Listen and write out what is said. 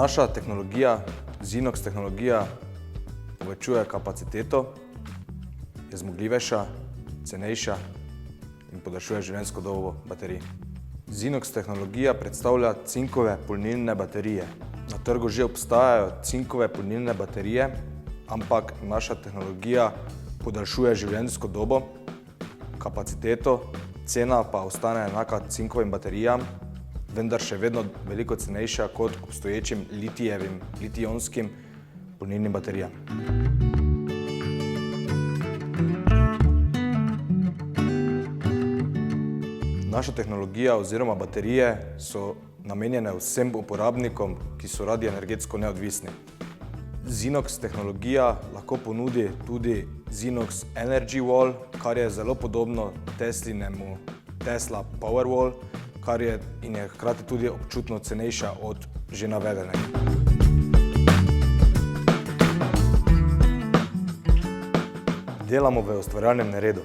Naša tehnologija, Zinox tehnologija, povečuje kapaciteto, je zmogljivejša, cenejša in podaljšuje življenjsko dobo baterij. Zinox tehnologija predstavlja cinkove polnilne baterije. Na trgu že obstajajo cinkove polnilne baterije, ampak naša tehnologija podaljšuje življenjsko dobo, kapaciteto, cena pa ostane enaka cinkovim baterijam, vendar še vedno veliko cenejša kot obstoječim litij-ionskim polnilnim baterijam. Naša tehnologija oziroma baterije so namenjene vsem uporabnikom, ki so radioenergetsko neodvisni. Zinox tehnologija lahko ponudi tudi Zinox Energy Wall, kar je zelo podobno Teslinemu Tesla Powerwall, in je hkrati tudi občutno cenejša od že navedenega. Delamo v ustvarjalnem neredu.